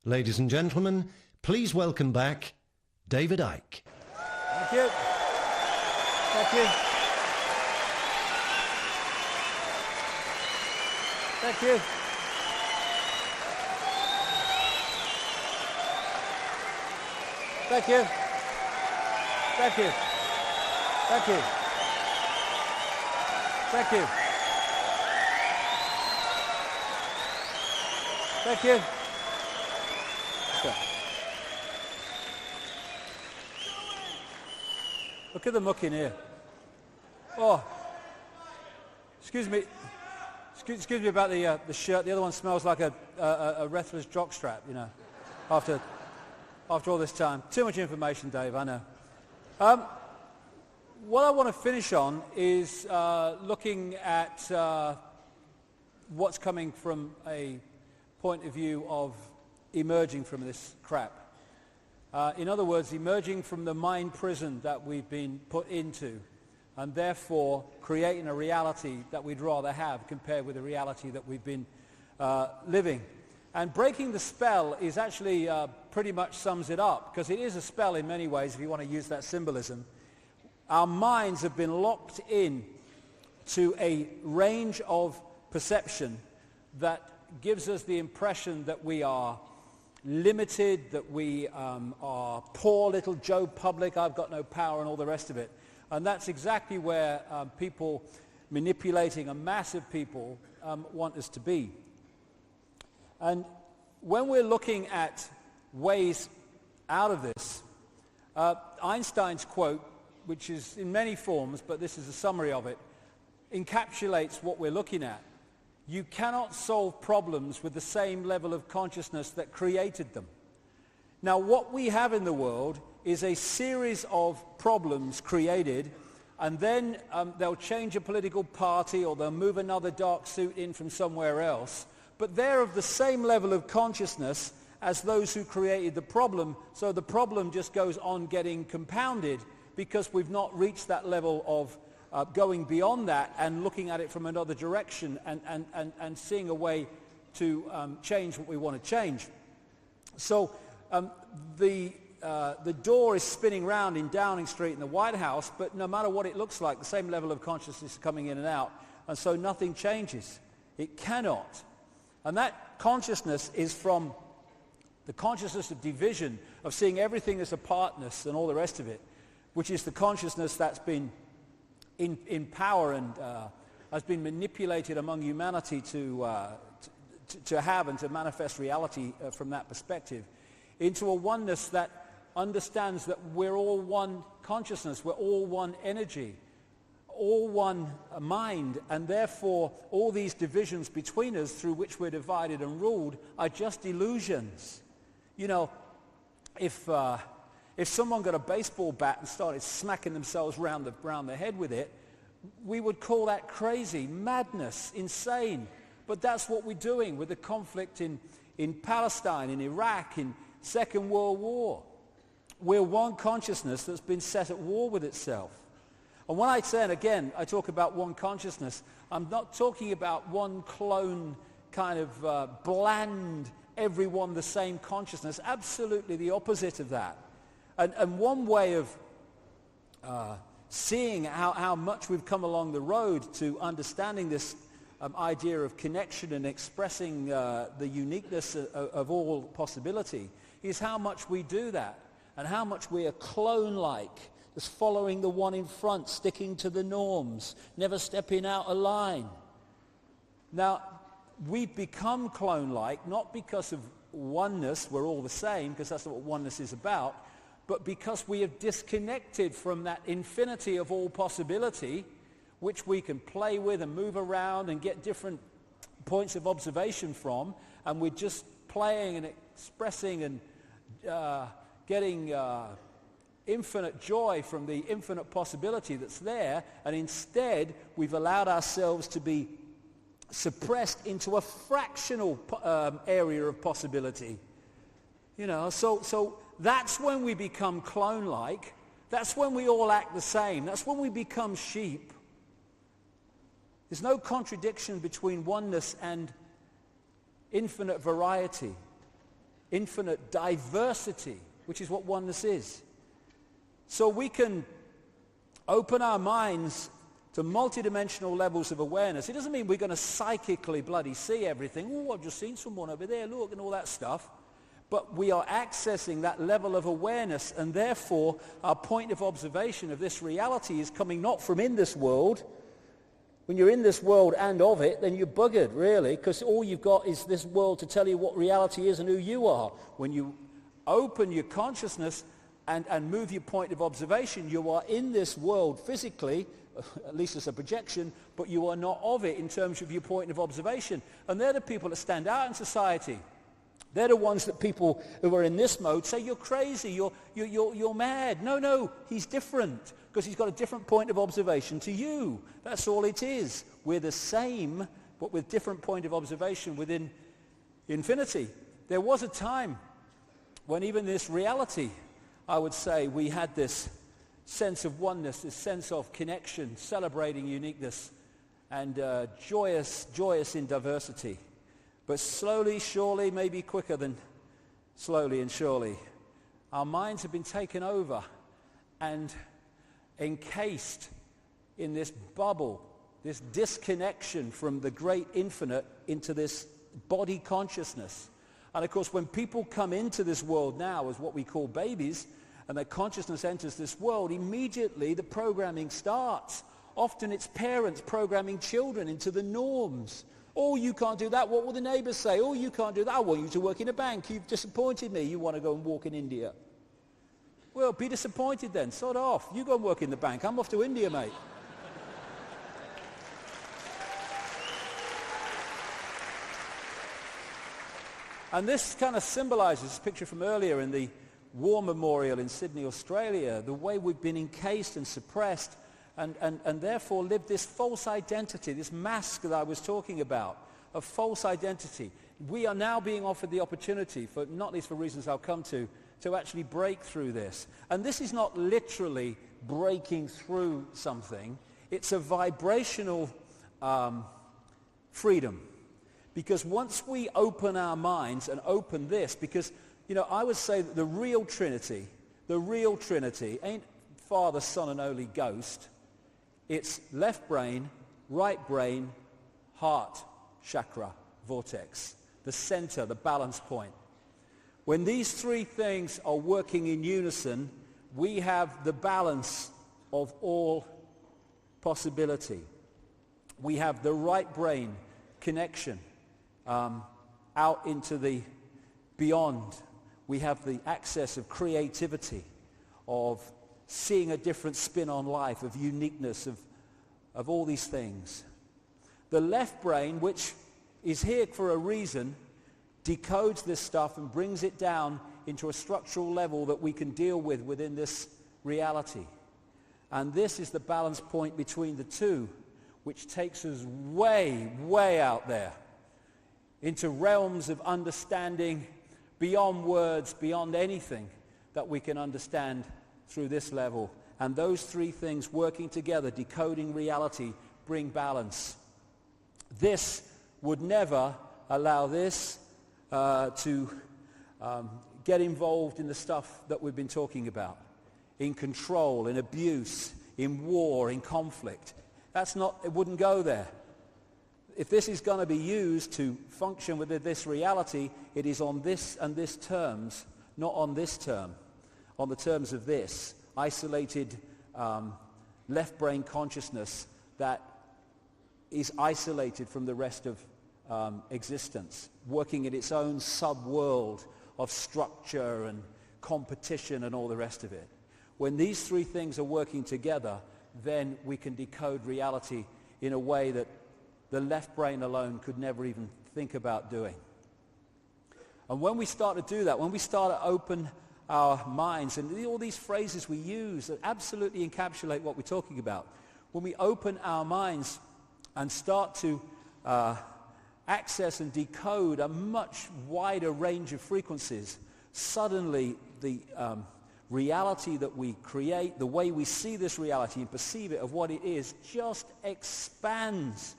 Ladies and gentlemen, please welcome back David Icke. Thank you. Thank you. Thank you. Thank you. Thank you. Thank you. Thank you. Thank you. Okay. Look at the muck in here. Oh, excuse me. Excuse me about the shirt. The other one smells like a Rethler's jockstrap, you know, after all this time. Too much information, Dave, I know. What I want to finish on is looking at what's coming from a point of view of emerging from this crap. In other words, emerging from the mind prison that we've been put into, and therefore creating a reality that we'd rather have compared with the reality that we've been living. And breaking the spell is actually pretty much sums it up, because it is a spell in many ways if you want to use that symbolism. Our minds have been locked in to a range of perception that gives us the impression that we are limited, that we are poor little Joe Public, I've got no power, and all the rest of it. And that's exactly where people manipulating a mass of people want us to be. And when we're looking at ways out of this, Einstein's quote, which is in many forms, but this is a summary of it, encapsulates what we're looking at. You cannot solve problems with the same level of consciousness that created them. Now, what we have in the world is a series of problems created, and then they'll change a political party or they'll move another dark suit in from somewhere else, but they're of the same level of consciousness as those who created the problem, so the problem just goes on getting compounded because we've not reached that level of going beyond that and looking at it from another direction and seeing a way to change what we want to change. So the door is spinning round in Downing Street in the White House, but no matter what it looks like, the same level of consciousness is coming in and out, and so nothing changes. It cannot. And that consciousness is from the consciousness of division, of seeing everything as a partness and all the rest of it, which is the consciousness that's been in power and has been manipulated among humanity to have and to manifest reality from that perspective, into a oneness that understands that we're all one consciousness, we're all one energy, all one mind, and therefore all these divisions between us through which we're divided and ruled are just illusions. You know, if someone got a baseball bat and started smacking themselves round the head with it, we would call that crazy, madness, insane. But that's what we're doing with the conflict in Palestine, in Iraq, in Second World War. We're one consciousness that's been set at war with itself. And when I say, and again, I talk about one consciousness, I'm not talking about one clone kind of bland, everyone the same consciousness. Absolutely the opposite of that. And one way of seeing how much we've come along the road to understanding this idea of connection and expressing the uniqueness of all possibility is how much we do that, and how much we are clone-like, just following the one in front, sticking to the norms, never stepping out of line. Now, we've become clone-like, not because of oneness, we're all the same, because that's not what oneness is about, but because we have disconnected from that infinity of all possibility, which we can play with and move around and get different points of observation from, and we're just playing and expressing and getting infinite joy from the infinite possibility that's there, and instead we've allowed ourselves to be suppressed into a fractional area of possibility. You know, so that's when we become clone-like. That's when we all act the same. That's when we become sheep. There's no contradiction between oneness and infinite variety, infinite diversity, which is what oneness is. So we can open our minds to multidimensional levels of awareness. It doesn't mean we're going to psychically bloody see everything. Oh, I've just seen someone over there, look, and all that stuff. But we are accessing that level of awareness, and therefore our point of observation of this reality is coming not from in this world. When you're in this world and of it, then you're buggered, really, because all you've got is this world to tell you what reality is and who you are. When you open your consciousness and move your point of observation, you are in this world physically, at least as a projection, but you are not of it in terms of your point of observation. And they're the people that stand out in society. They're the ones that people who are in this mode say, you're crazy, you're mad. No, he's different, because he's got a different point of observation to you. That's all it is. We're the same, but with different point of observation within infinity. There was a time when even this reality, I would say, we had this sense of oneness, this sense of connection, celebrating uniqueness, and joyous in diversity. But slowly, surely, maybe quicker than slowly and surely, our minds have been taken over and encased in this bubble, this disconnection from the great infinite into this body consciousness. And of course, when people come into this world now as what we call babies, and their consciousness enters this world, immediately the programming starts. Often it's parents programming children into the norms. Oh, you can't do that. What will the neighbors say? Oh, you can't do that. I want you to work in a bank. You've disappointed me. You want to go and walk in India. Well, be disappointed then. Sod off. You go and work in the bank. I'm off to India, mate. And this kind of symbolizes this picture from earlier in the War Memorial in Sydney, Australia, the way we've been encased and suppressed and therefore lived this false identity, this mask that I was talking about, of false identity. We are now being offered the opportunity, for not least for reasons I'll come to actually break through this. And this is not literally breaking through something. It's a vibrational freedom. Because once we open our minds and open this, because, you know, I would say that the real Trinity ain't Father, Son, and Holy Ghost. It's left brain, right brain, heart, chakra, vortex, the center, the balance point. When these three things are working in unison, we have the balance of all possibility. We have the right brain connection out into the beyond. We have the access of creativity, of seeing a different spin on life, of uniqueness, of all these things. The left brain, which is here for a reason, decodes this stuff and brings it down into a structural level that we can deal with within this reality. And this is the balance point between the two, which takes us way, way out there into realms of understanding beyond words, beyond anything that we can understand through this level. And those three things working together, decoding reality, bring balance. This would never allow this to get involved in the stuff that we've been talking about, in control, in abuse, in war, in conflict. It wouldn't go there. If this is going to be used to function within this reality, it is on this and this terms, not on this term, on the terms of this isolated left brain consciousness that is isolated from the rest of existence, working in its own sub-world of structure and competition and all the rest of it. When these three things are working together, then we can decode reality in a way that the left brain alone could never even think about doing. And when we start to do that, when we start to open our minds, and all these phrases we use that absolutely encapsulate what we're talking about, when we open our minds and start to access and decode a much wider range of frequencies, suddenly the reality that we create, the way we see this reality and perceive it of what it is, just expands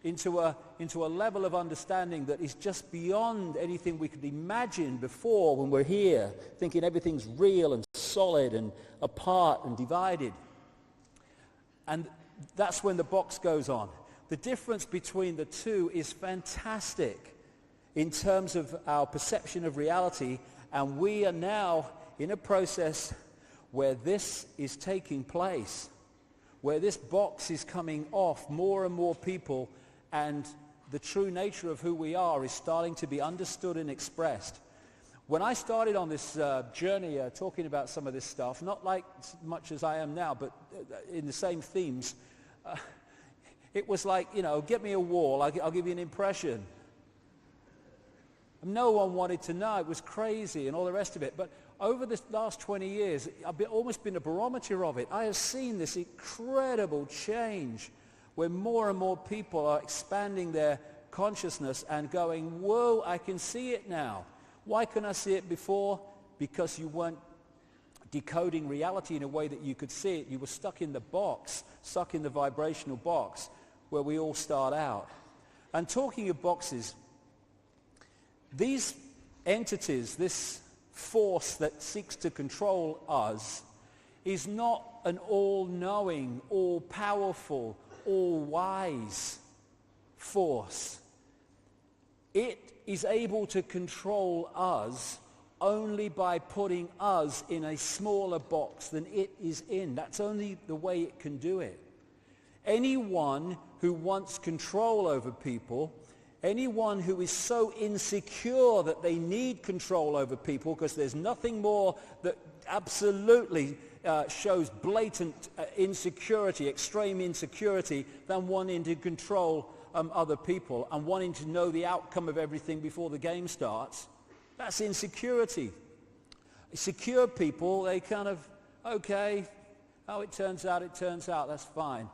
into a level of understanding that is just beyond anything we could imagine before when we're here, thinking everything's real and solid and apart and divided. And that's when the box goes on. The difference between the two is fantastic in terms of our perception of reality, and we are now in a process where this is taking place, where this box is coming off more and more people, and the true nature of who we are is starting to be understood and expressed. When I started on this journey talking about some of this stuff, not like as much as I am now, but in the same themes, it was like, get me a wall, I'll give you an impression. No one wanted to know. It was crazy and all the rest of it. But over the last 20 years, I've almost been a barometer of it. I have seen this incredible change where more and more people are expanding their consciousness and going, whoa, I can see it now. Why couldn't I see it before? Because you weren't decoding reality in a way that you could see it. You were stuck in the box, stuck in the vibrational box where we all start out. And talking of boxes, these entities, this force that seeks to control us, is not an all-knowing, all-powerful, all-wise force. It is able to control us only by putting us in a smaller box than it is in. That's only the way it can do it. Anyone who wants control over people, anyone who is so insecure that they need control over people, because there's nothing more that absolutely shows blatant insecurity, extreme insecurity, than wanting to control other people and wanting to know the outcome of everything before the game starts. That's insecurity. Secure people, they kind of, okay, how it turns out, that's fine.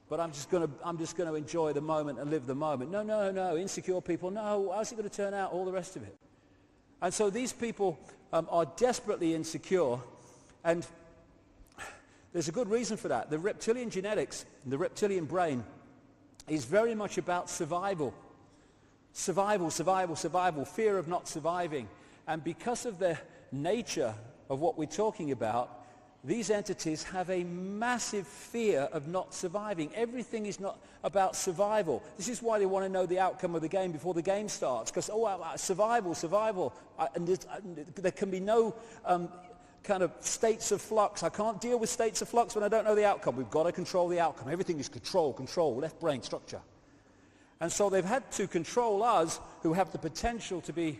But I'm just going to enjoy the moment and live the moment. No. Insecure people, no, how's it going to turn out? All the rest of it. And so these people are desperately insecure, and there's a good reason for that. The reptilian genetics, the reptilian brain, is very much about survival. Survival, fear of not surviving. And because of the nature of what we're talking about, these entities have a massive fear of not surviving. Everything is not about survival. This is why they want to know the outcome of the game before the game starts. Because, survival. And there can be no kind of states of flux. I can't deal with states of flux when I don't know the outcome. We've got to control the outcome. Everything is control, left brain structure. And so they've had to control us, who have the potential to be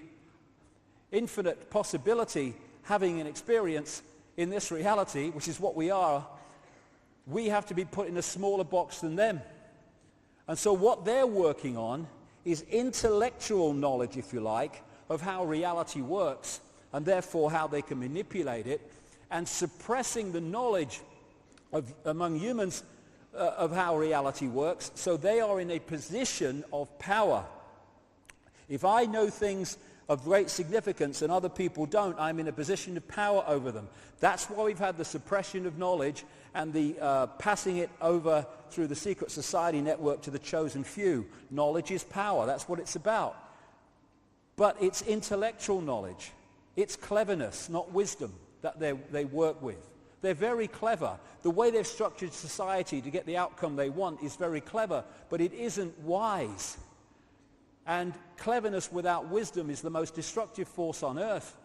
infinite possibility, having an experience in this reality, which is what we are. We have to be put in a smaller box than them. And so what they're working on is intellectual knowledge, if you like, of how reality works, and therefore how they can manipulate it, and suppressing the knowledge among humans of how reality works, so they are in a position of power. If I know things of great significance and other people don't, I'm in a position of power over them. That's why we've had the suppression of knowledge and the passing it over through the secret society network to the chosen few. Knowledge is power. That's what it's about. But it's intellectual knowledge. It's cleverness, not wisdom, that they work with. They're very clever. The way they've structured society to get the outcome they want is very clever, but it isn't wise. And cleverness without wisdom is the most destructive force on earth.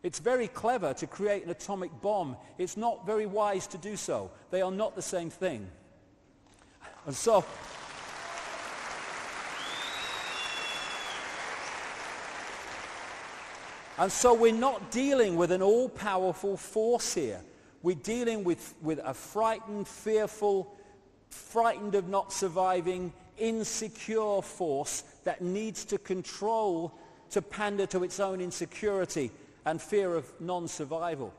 It's very clever to create an atomic bomb. It's not very wise to do so. They are not the same thing. And so we're not dealing with an all-powerful force here. We're dealing with a frightened, fearful, frightened of not surviving, insecure force that needs to control, to pander to its own insecurity and fear of non-survival.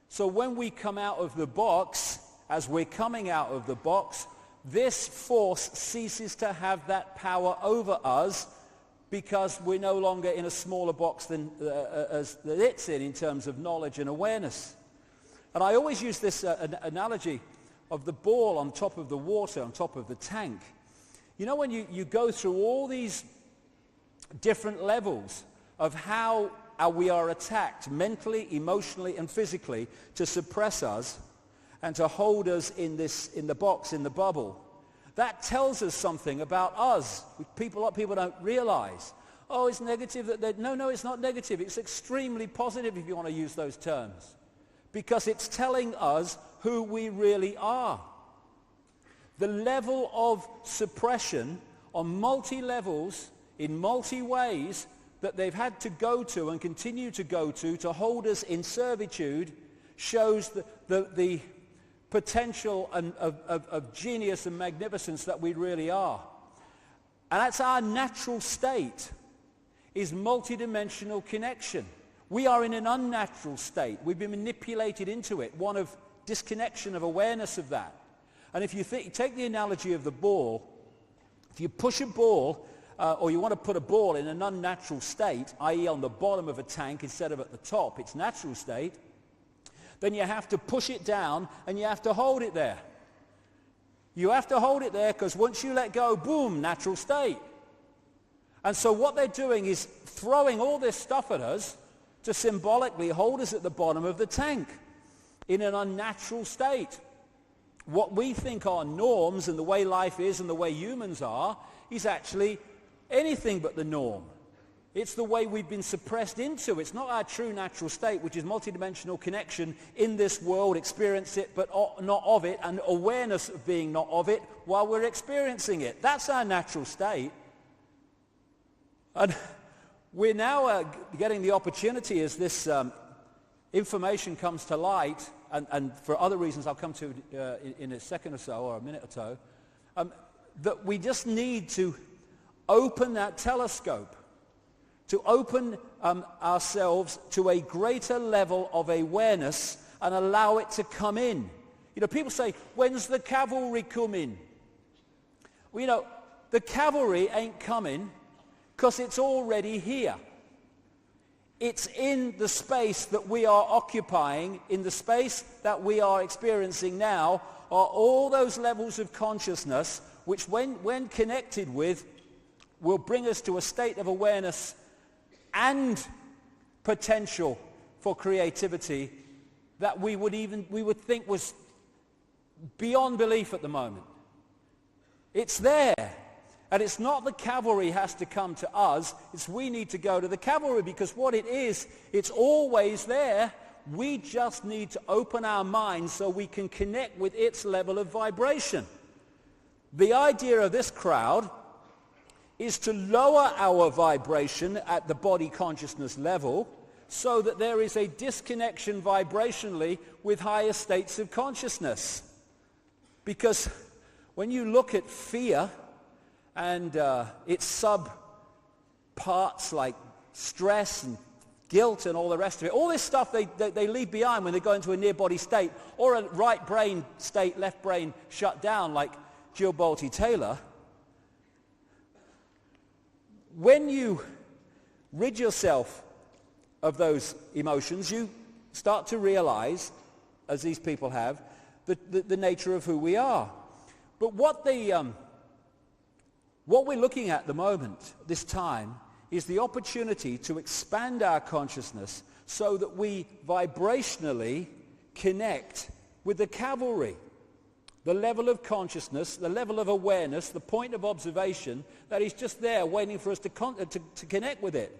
So when we come out of the box, as we're coming out of the box, this force ceases to have that power over us because we're no longer in a smaller box than as that it's in terms of knowledge and awareness. And I always use this analogy of the ball on top of the water, on top of the tank. You know, when you go through all these different levels of how we are attacked mentally, emotionally, and physically to suppress us and to hold us in the box, in the bubble, that tells us something about us. People don't realize. Oh, it's negative. No, it's not negative. It's extremely positive if you want to use those terms, because it's telling us who we really are. The level of suppression on multi-levels, in multi-ways, that they've had to go to and continue to go to hold us in servitude, shows the potential of genius and magnificence that we really are. And that's our natural state, is multidimensional connection. We are in an unnatural state. We've been manipulated into it, one of disconnection, of awareness of that. And if you take the analogy of the ball, if you push a ball, or you want to put a ball in an unnatural state, i.e. on the bottom of a tank instead of at the top, its natural state, then you have to push it down and you have to hold it there. You have to hold it there, because once you let go, boom, natural state. And so what they're doing is throwing all this stuff at us to symbolically hold us at the bottom of the tank in an unnatural state. What we think are norms and the way life is and the way humans are is actually anything but the norm. It's the way we've been suppressed into. It's not our true natural state, which is multidimensional connection in this world, experience it but not of it, and awareness of being not of it while we're experiencing it. That's our natural state. And we're now getting the opportunity, as this information comes to light, and for other reasons I'll come to in a second or so, or a minute or so, that we just need to open that telescope, to open ourselves to a greater level of awareness and allow it to come in. You know, people say, when's the cavalry coming? Well, you know, the cavalry ain't coming because it's already here. It's in the space that we are occupying, in the space that we are experiencing now, are all those levels of consciousness which when connected with will bring us to a state of awareness and potential for creativity that we would think was beyond belief at the moment. It's there. And it's not the cavalry has to come to us, it's we need to go to the cavalry, because what it is, it's always there. We just need to open our minds so we can connect with its level of vibration. The idea of this crowd is to lower our vibration at the body consciousness level so that there is a disconnection vibrationally with higher states of consciousness. Because when you look at fear and its sub-parts like stress and guilt and all the rest of it, all this stuff they leave behind when they go into a near-body state or a right brain state, left brain shut down like Jill Bolte-Taylor. When you rid yourself of those emotions, you start to realize, as these people have, the nature of who we are. But what we're looking at the moment, this time, is the opportunity to expand our consciousness so that we vibrationally connect with the cavalry. The level of consciousness, the level of awareness, the point of observation that is just there waiting for us to connect with it.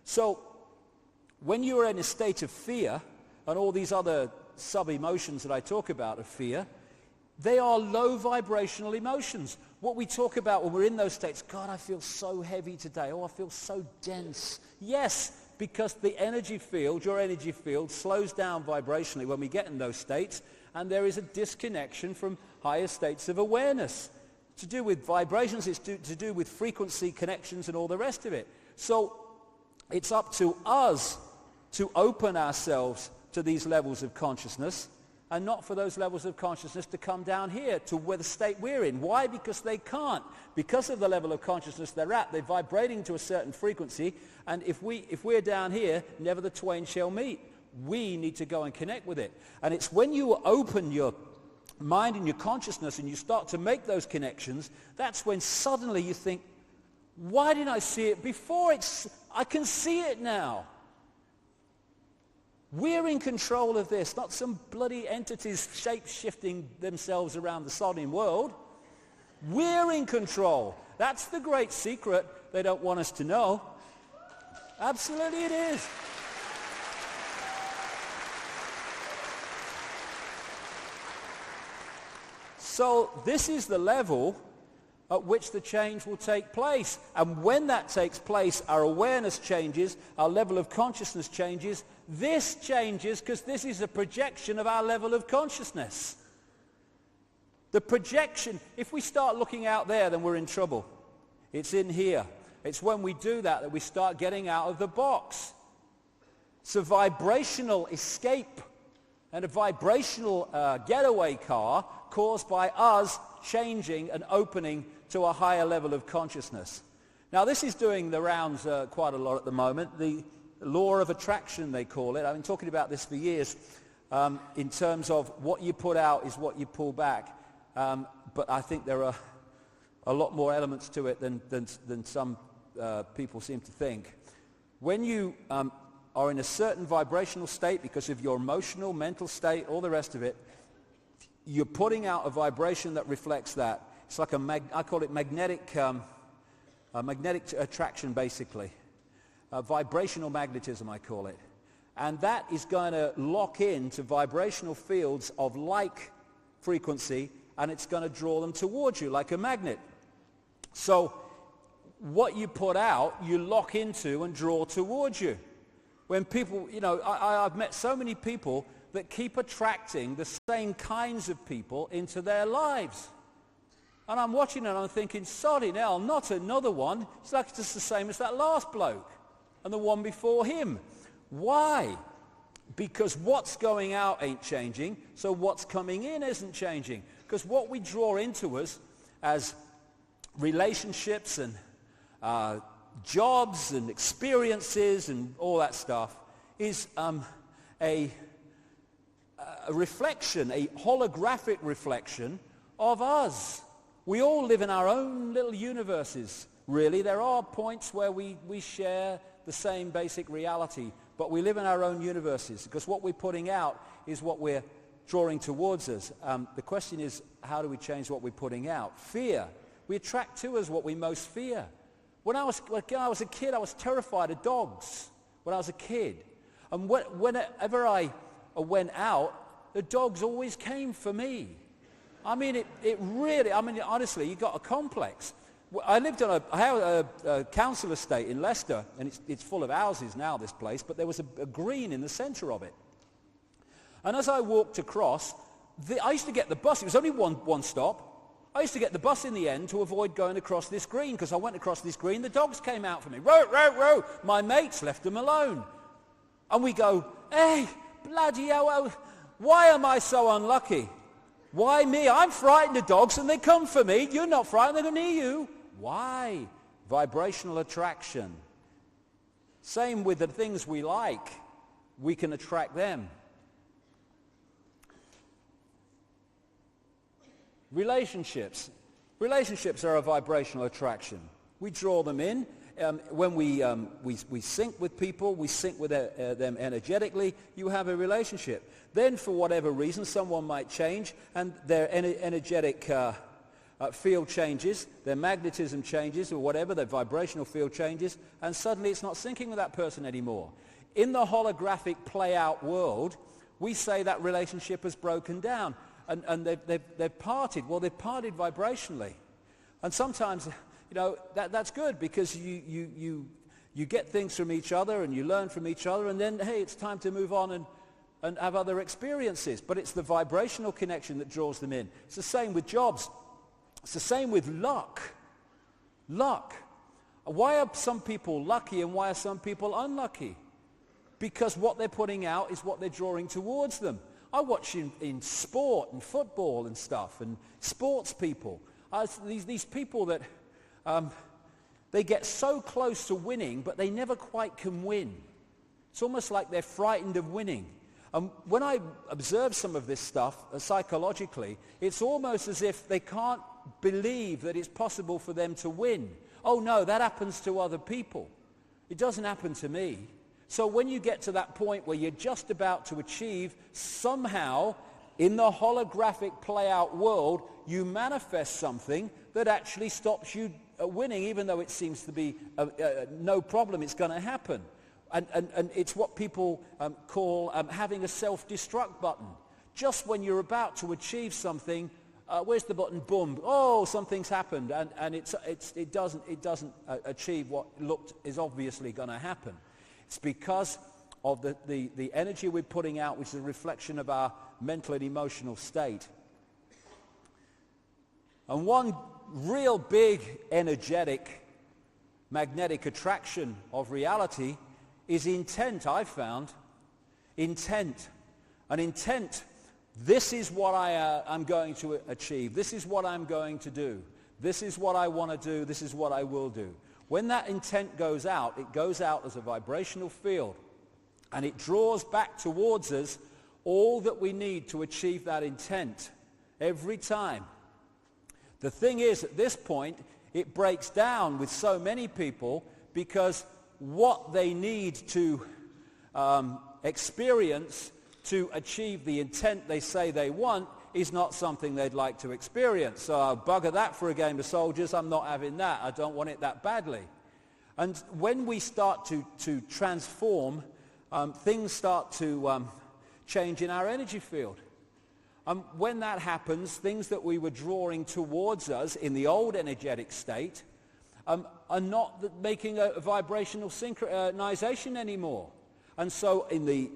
So when you are in a state of fear, and all these other sub-emotions that I talk about of fear, they are low vibrational emotions. What we talk about when we're in those states, God, I feel so heavy today. Oh, I feel so dense. Yes, because the energy field, your energy field, slows down vibrationally when we get in those states, and there is a disconnection from higher states of awareness. To do with vibrations, it's to do with frequency connections and all the rest of it. So it's up to us to open ourselves to these levels of consciousness and not for those levels of consciousness to come down here to where the state we're in. Why? Because they can't. Because of the level of consciousness they're at, they're vibrating to a certain frequency, and if we're down here, never the twain shall meet. We need to go and connect with it. And it's when you open your mind and your consciousness and you start to make those connections, that's when suddenly you think, why didn't I see it before? I can see it now. We're in control of this, not some bloody entities shape-shifting themselves around the sodding world. We're in control. That's the great secret they don't want us to know. Absolutely it is. So this is the level at which the change will take place. And when that takes place, our awareness changes, our level of consciousness changes. This changes because this is a projection of our level of consciousness. The projection, if we start looking out there, then we're in trouble. It's in here. It's when we do that we start getting out of the box. It's a vibrational escape and a vibrational getaway car caused by us changing and opening to a higher level of consciousness. Now this is doing the rounds quite a lot at the moment. The law of attraction, they call it. I've been talking about this for years in terms of what you put out is what you pull back. But I think there are a lot more elements to it than some people seem to think. When you are in a certain vibrational state because of your emotional, mental state, all the rest of it, you're putting out a vibration that reflects that. It's like I call it magnetic attraction, basically. Vibrational magnetism, I call it. And that is going to lock into vibrational fields of like frequency, and it's going to draw them towards you like a magnet. So what you put out, you lock into and draw towards you. When people, I've met so many people that keep attracting the same kinds of people into their lives. And I'm watching it and I'm thinking, sorry hell, not another one. It's like just the same as that last bloke and the one before him. Why? Because what's going out ain't changing, so what's coming in isn't changing. Because what we draw into us as relationships and jobs and experiences and all that stuff is a reflection, a holographic reflection of us. We all live in our own little universes, really. There are points where we share the same basic reality, but we live in our own universes because what we're putting out is what we're drawing towards us. The question is, how do we change what we're putting out? Fear. We attract to us what we most fear. When I was a kid, I was terrified of dogs when I was a kid. And whenever I went out, the dogs always came for me. I mean, honestly, you got a complex. I lived on a council estate in Leicester, and it's full of houses now, this place, but there was a green in the centre of it. And as I walked across, I used to get the bus. It was only one stop. I used to get the bus in the end to avoid going across this green, because I went across this green, the dogs came out for me. Row, row, row. My mates left them alone. And we go, hey, bloody hell, why am I so unlucky? Why me? I'm frightened of dogs and they come for me. You're not frightened, they're going near you. Why? Vibrational attraction. Same with the things we like. We can attract them. Relationships. Relationships are a vibrational attraction. We draw them in. When we sync with people, we sync with them energetically, you have a relationship. Then for whatever reason, someone might change and their energetic field changes, their magnetism changes or whatever, their vibrational field changes, and suddenly it's not syncing with that person anymore. In the holographic play-out world, we say that relationship has broken down and they've parted. Well, they've parted vibrationally. And sometimes, that's good because you get things from each other and you learn from each other, and then, hey, it's time to move on and have other experiences. But it's the vibrational connection that draws them in. It's the same with jobs. It's the same with luck. Luck. Why are some people lucky and why are some people unlucky? Because what they're putting out is what they're drawing towards them. I watch in sport and football and stuff, and sports people. These people that they get so close to winning, but they never quite can win. It's almost like they're frightened of winning. And when I observe some of this stuff psychologically, it's almost as if they can't believe that it's possible for them to win. Oh no, that happens to other people. It doesn't happen to me. So when you get to that point where you're just about to achieve, somehow in the holographic play-out world, you manifest something that actually stops you winning, even though it seems to be no problem, it's going to happen. And it's what people call having a self-destruct button. Just when you're about to achieve something, where's the button? Boom! Oh, something's happened, and it doesn't achieve what is obviously going to happen. It's because of the energy we're putting out, which is a reflection of our mental and emotional state. And one real big, energetic, magnetic attraction of reality is intent, I've found. Intent. An intent, this is what I'm going to achieve. This is what I'm going to do. This is what I want to do. This is what I will do. When that intent goes out, it goes out as a vibrational field, and it draws back towards us all that we need to achieve that intent every time. The thing is, at this point, it breaks down with so many people because what they need to experience to achieve the intent they say they want is not something they'd like to experience. So bugger that for a game of soldiers. I'm not having that. I don't want it that badly. And when we start to transform, things start to change in our energy field. When that happens, things that we were drawing towards us in the old energetic state are not making a vibrational synchronization anymore. And so in the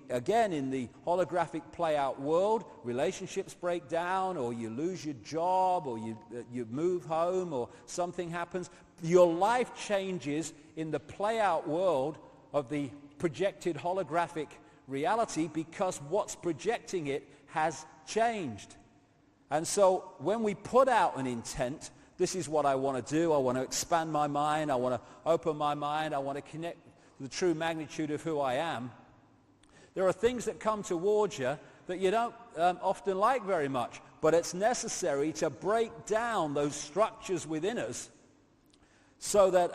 holographic play-out world, relationships break down, or you lose your job, or you move home, or something happens. Your life changes in the play-out world of the projected holographic reality because what's projecting it has changed. And so when we put out an intent, this is what I want to do, I want to expand my mind, I want to open my mind, I want to connect the true magnitude of who I am, there are things that come towards you that you don't often like very much, but it's necessary to break down those structures within us so that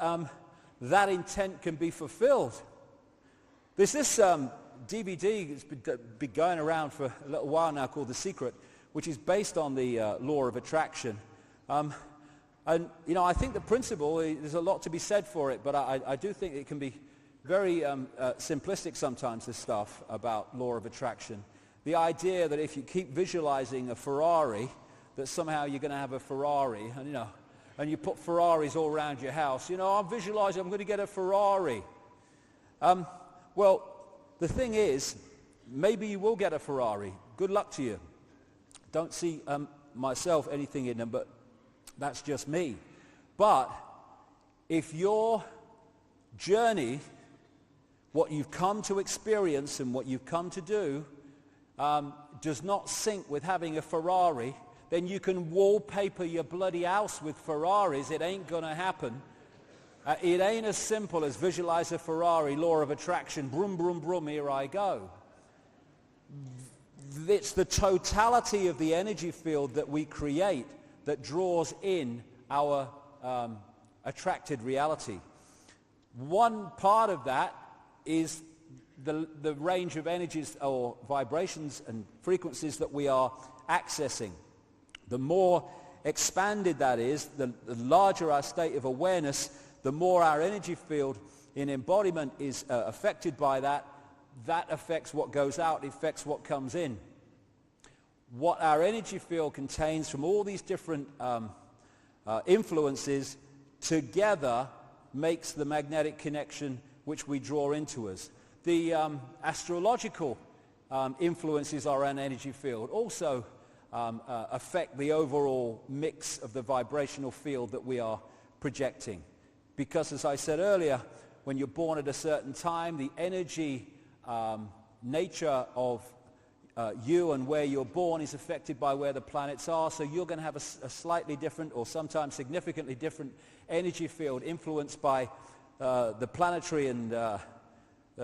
that intent can be fulfilled. There's this DVD that's been going around for a little while now called The Secret, which is based on the law of attraction. And, I think the principle, there's a lot to be said for it, but I do think it can be very simplistic sometimes, this stuff about law of attraction. The idea that if you keep visualizing a Ferrari, that somehow you're going to have a Ferrari, and you put Ferraris all around your house. I'm visualizing I'm going to get a Ferrari. Well, the thing is, maybe you will get a Ferrari. Good luck to you. Don't see myself anything in them, but that's just me. But if your journey, what you've come to experience and what you've come to do does not sync with having a Ferrari, then you can wallpaper your bloody house with Ferraris. It ain't going to happen. It ain't as simple as visualize a Ferrari, law of attraction, brum, brum, brum, here I go. It's the totality of the energy field that we create that draws in our attracted reality. One part of that is the range of energies or vibrations and frequencies that we are accessing. The more expanded that is, the larger our state of awareness, the more our energy field in embodiment is affected by that. That affects what goes out, it affects what comes in. What our energy field contains from all these different influences together makes the magnetic connection which we draw into us. The astrological influences our own energy field also affect the overall mix of the vibrational field that we are projecting. Because as I said earlier, when you're born at a certain time, the energy nature of you and where you're born is affected by where the planets are, so you're going to have a slightly different or sometimes significantly different energy field influenced by the planetary and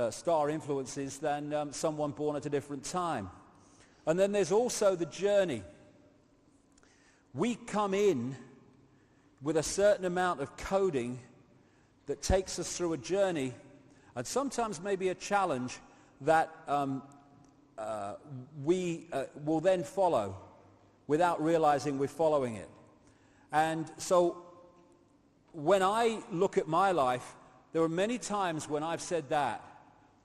star influences than someone born at a different time. And then there's also the journey. We come in with a certain amount of coding that takes us through a journey, and sometimes maybe a challenge that we will then follow without realizing we're following it. And so when I look at my life, there are many times when I've said that,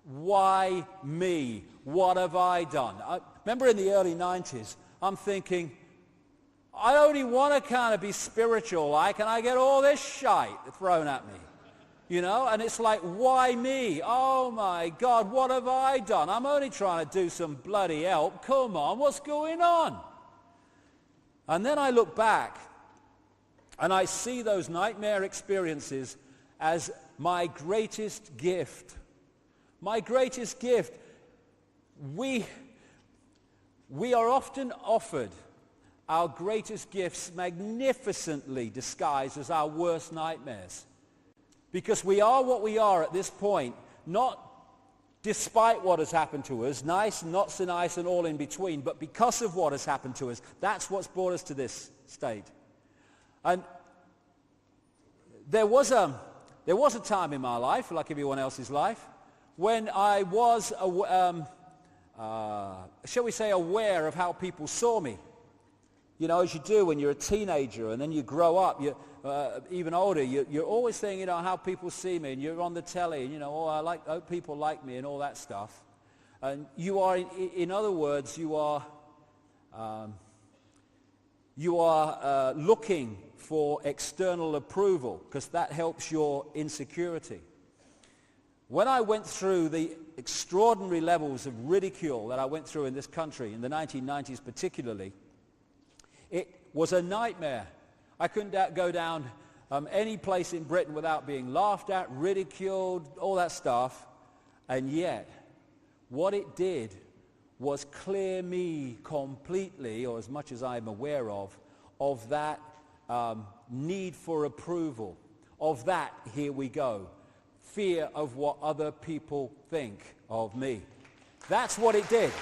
why me? What have I done? I remember in the early 90s, I'm thinking, I only want to kind of be spiritual like, and I get all this shite thrown at me. You know, and it's like, why me? Oh my God, what have I done? I'm only trying to do some bloody help. Come on, what's going on? And then I look back and I see those nightmare experiences as my greatest gift. My greatest gift. We are often offered our greatest gifts magnificently disguised as our worst nightmares. Because we are what we are at this point, not despite what has happened to us, nice, not so nice, and all in between, but because of what has happened to us. That's what's brought us to this state. And there was a time in my life, like everyone else's life, when I was, shall we say, aware of how people saw me. You know, as you do when you're a teenager, and then you grow up, you're even older, you're always saying, you know, how people see me, and you're on the telly, and, you know, I hope people like me, and all that stuff. And you are, in other words, you are looking for external approval, because that helps your insecurity. When I went through the extraordinary levels of ridicule that I went through in this country, in the 1990s particularly, it was a nightmare. I couldn't go down any place in Britain without being laughed at, ridiculed, all that stuff. And yet, what it did was clear me completely, or as much as I'm aware of that need for approval, of that, here we go, fear of what other people think of me. That's what it did.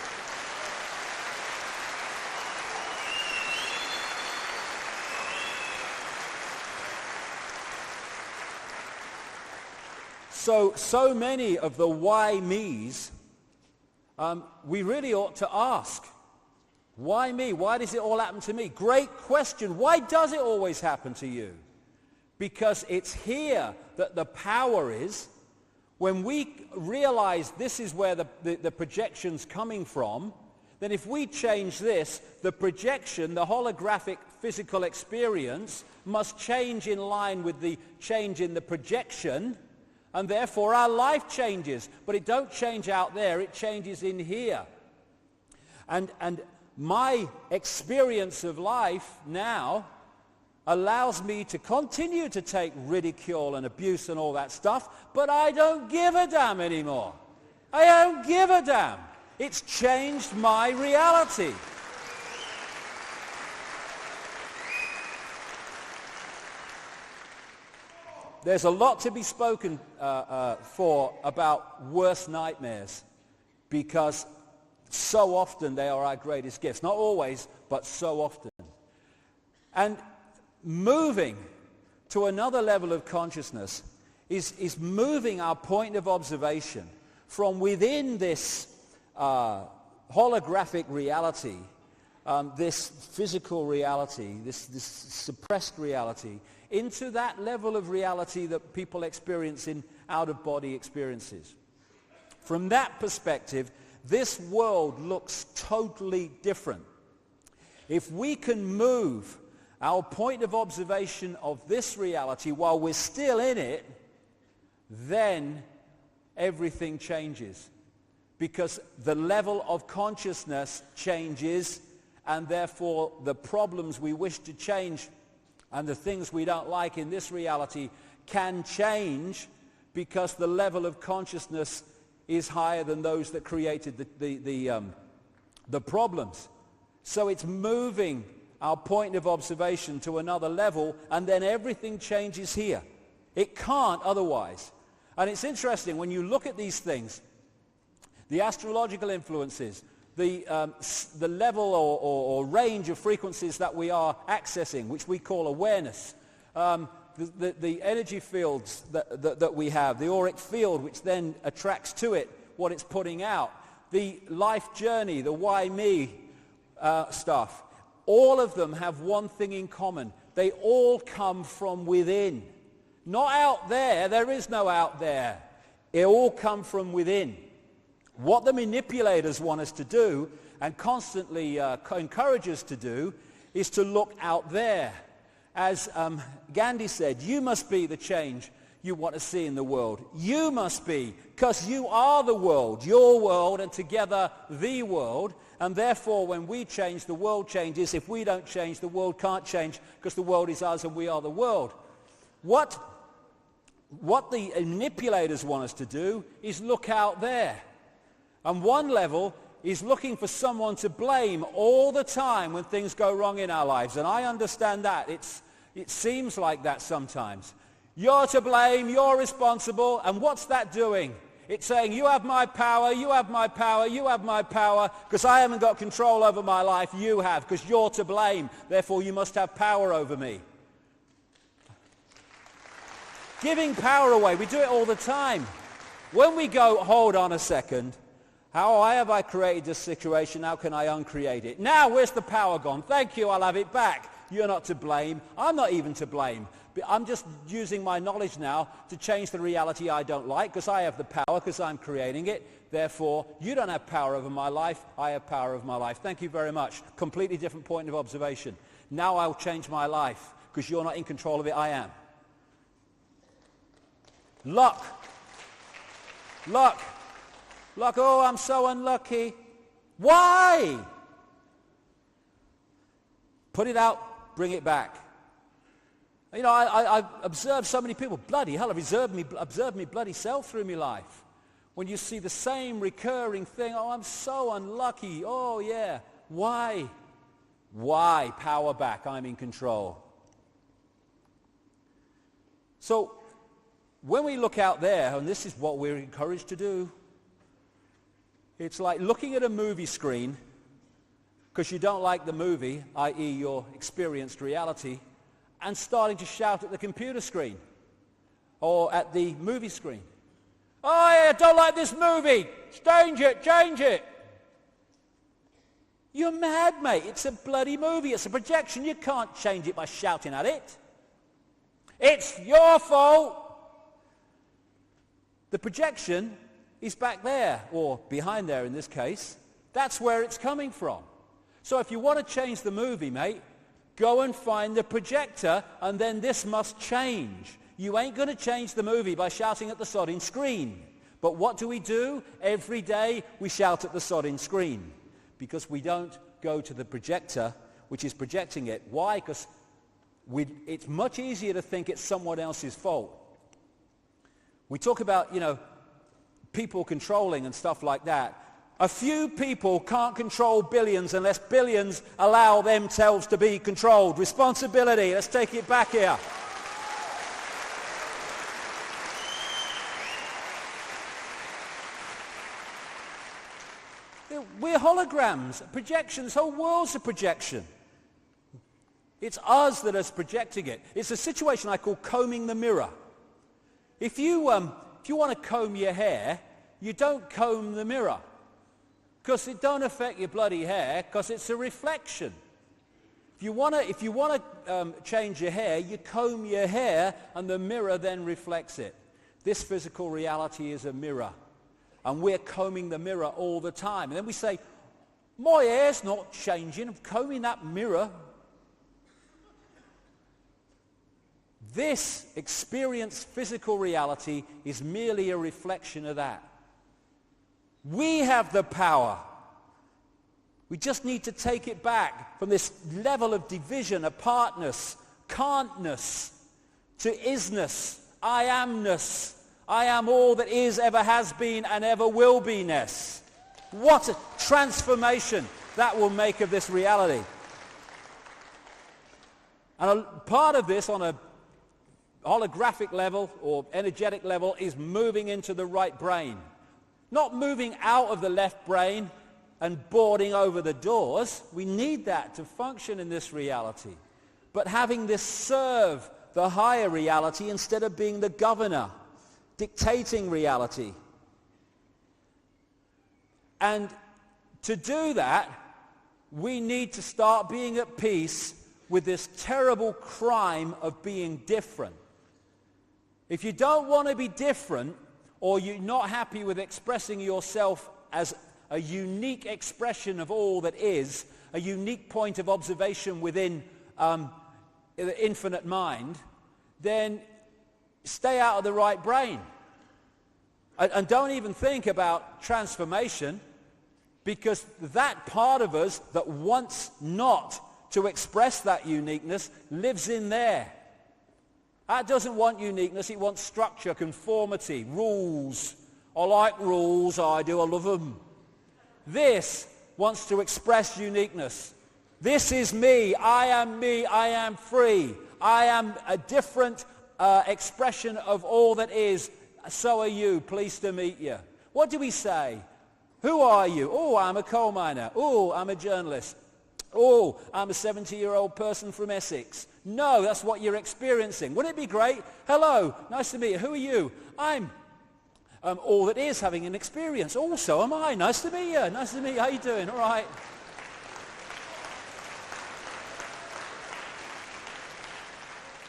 So many of the why me's, we really ought to ask, why me? Why does it all happen to me? Great question. Why does it always happen to you? Because it's here that the power is. When we realize this is where the projection's coming from, then if we change this, the projection, the holographic physical experience, must change in line with the change in the projection, and therefore our life changes. But it don't change out there, it changes in here. And my experience of life now allows me to continue to take ridicule and abuse and all that stuff, but I don't give a damn anymore. I don't give a damn. It's changed my reality. There's a lot to be spoken for about worst nightmares, because so often they are our greatest gifts. Not always, but so often. And moving to another level of consciousness is moving our point of observation from within this holographic reality, this physical reality, this suppressed reality, into that level of reality that people experience in out-of-body experiences. From that perspective, this world looks totally different. If we can move our point of observation of this reality while we're still in it, then everything changes. Because the level of consciousness changes, and therefore the problems we wish to change and the things we don't like in this reality can change, because the level of consciousness is higher than those that created the problems. So it's moving our point of observation to another level, and then everything changes here. It can't otherwise. And it's interesting, when you look at these things, the astrological influences, the level or range of frequencies that we are accessing, which we call awareness, the energy fields that we have, the auric field, which then attracts to it what it's putting out, the life journey, the why me stuff, all of them have one thing in common. They all come from within. Not out there. There is no out there. It all come from within. What the manipulators want us to do, and constantly encourage us to do, is to look out there. As Gandhi said, you must be the change you want to see in the world. You must be, because you are the world, your world, and together the world. And therefore, when we change, the world changes. If we don't change, the world can't change, because the world is us and we are the world. What the manipulators want us to do is look out there. And one level is looking for someone to blame all the time when things go wrong in our lives. And I understand that. It seems like that sometimes. You're to blame, you're responsible, and what's that doing? It's saying, you have my power, you have my power, you have my power, because I haven't got control over my life, you have, because you're to blame, therefore you must have power over me. Giving power away, we do it all the time. When we go, hold on a second, how have I created this situation, how can I uncreate it? Now, where's the power gone? Thank you, I'll have it back. You're not to blame, I'm not even to blame. I'm just using my knowledge now to change the reality I don't like, because I have the power, because I'm creating it. Therefore, you don't have power over my life, I have power over my life. Thank you very much. Completely different point of observation. Now I'll change my life, because you're not in control of it, I am. Luck. Luck. Luck, oh, I'm so unlucky. Why? Put it out, bring it back. You know, I observed so many people, bloody hell, I've observed me bloody self through my life. When you see the same recurring thing, oh, I'm so unlucky, oh yeah. Why? Why? Power back, I'm in control. So, when we look out there, and this is what we're encouraged to do, it's like looking at a movie screen, because you don't like the movie, i.e. your experienced reality, and starting to shout at the computer screen or at the movie screen. Oh, yeah, I don't like this movie. Change it, change it. You're mad, mate. It's a bloody movie. It's a projection. You can't change it by shouting at it. It's your fault. The projection is back there, or behind there in this case. That's where it's coming from. So if you want to change the movie, mate, go and find the projector, and then this must change. You ain't going to change the movie by shouting at the sodding screen. But what do? Every day we shout at the sodding screen, because we don't go to the projector, which is projecting it. Why? Because it's much easier to think it's someone else's fault. We talk about, people controlling and stuff like that. A few people can't control billions unless billions allow themselves to be controlled. Responsibility, let's take it back here. We're holograms, projections, whole world's a projection. It's us that is projecting it. It's a situation I call combing the mirror. If you want to comb your hair, you don't comb the mirror. Because it don't affect your bloody hair, because it's a reflection. If you want to change your hair, you comb your hair, and the mirror then reflects it. This physical reality is a mirror, and we're combing the mirror all the time. And then we say, my hair's not changing, I'm combing that mirror. This experienced physical reality is merely a reflection of that. We have the power. We just need to take it back from this level of division, apartness, can'tness, to isness, I amness. I am all that is, ever has been, and ever will be-ness. What a transformation that will make of this reality. And a part of this on a holographic level or energetic level is moving into the right brain. Not moving out of the left brain and boarding over the doors. We need that to function in this reality. But having this serve the higher reality instead of being the governor, dictating reality. And to do that, we need to start being at peace with this terrible crime of being different. If you don't want to be different, or you're not happy with expressing yourself as a unique expression of all that is, a unique point of observation within the infinite mind, then stay out of the right brain. And don't even think about transformation, because that part of us that wants not to express that uniqueness lives in there. That doesn't want uniqueness, it wants structure, conformity, rules. I like rules, I do, I love them. This wants to express uniqueness. This is me, I am free. I am a different expression of all that is. So are you, pleased to meet you. What do we say? Who are you? Oh, I'm a coal miner. Oh, I'm a journalist. Oh, I'm a 70-year-old person from Essex. No, that's what you're experiencing. Wouldn't it be great? Hello, nice to meet you. Who are you? I'm all that is, having an experience. Oh, so am I. Nice to meet you. Nice to meet you. How you doing? All right.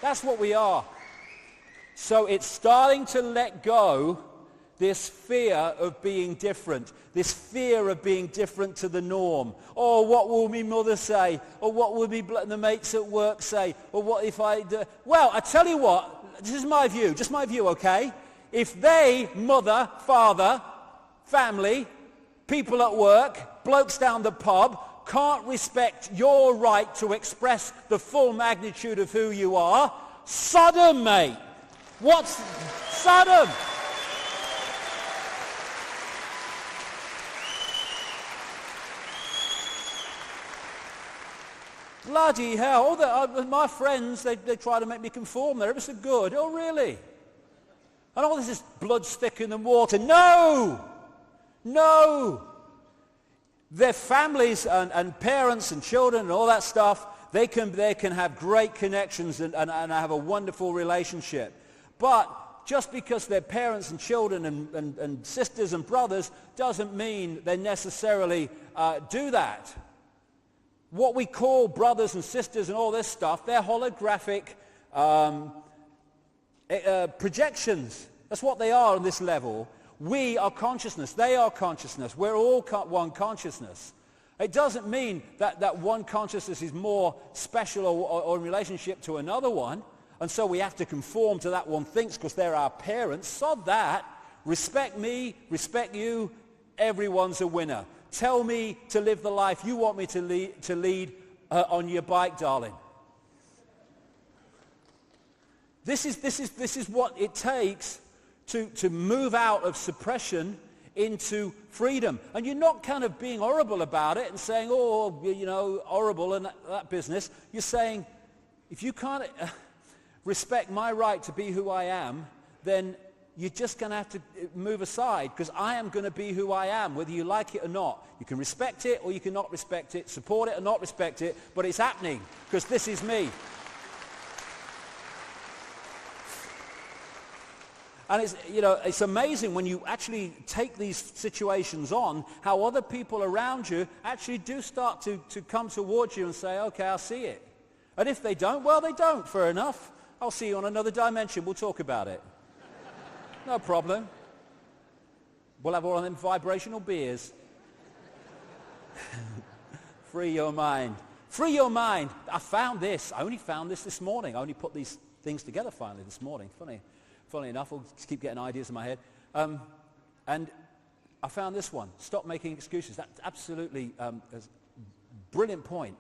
That's what we are. So it's starting to let go this fear of being different, this fear of being different to the norm. Oh, what will my mother say? Or what will the mates at work say? Or what if I do? Well, I tell you what, this is my view, just my view, okay? If they, mother, father, family, people at work, blokes down the pub, can't respect your right to express the full magnitude of who you are, Sodom, mate. What's Sodom? Bloody hell. My friends, they try to make me conform. They're ever so good. Oh, really? And all this is blood's thicker than water. No! No! Their families and parents and children and all that stuff, they can have great connections and have a wonderful relationship. But just because they're parents and children and sisters and brothers doesn't mean they necessarily do that. What we call brothers and sisters and all this stuff, they're holographic projections. That's what they are on this level. We are consciousness. They are consciousness. We're all one consciousness. It doesn't mean that one consciousness is more special or in relationship to another one, and so we have to conform to that one thinks because they're our parents. Sod that. Respect me, respect you. Everyone's a winner. Tell me to live the life you want me to lead on your bike, darling. This is what it takes to move out of suppression into freedom. And you're not kind of being horrible about it and saying, oh, you know, horrible and that business. You're saying, if you can't respect my right to be who I am, then you're just going to have to move aside, because I am going to be who I am, whether you like it or not. You can respect it or you cannot respect it, support it or not respect it, but it's happening, because this is me. And it's amazing when you actually take these situations on, how other people around you actually do start to come towards you and say, okay, I'll see it. And if they don't, well, they don't, fair enough. I'll see you on another dimension, we'll talk about it. No problem. We'll have all of them vibrational beers. Free your mind. Free your mind. I found this. I only found this morning. I only put these things together finally this morning. Funny enough, I'll just keep getting ideas in my head. And I found this one. Stop making excuses. That's absolutely a brilliant point.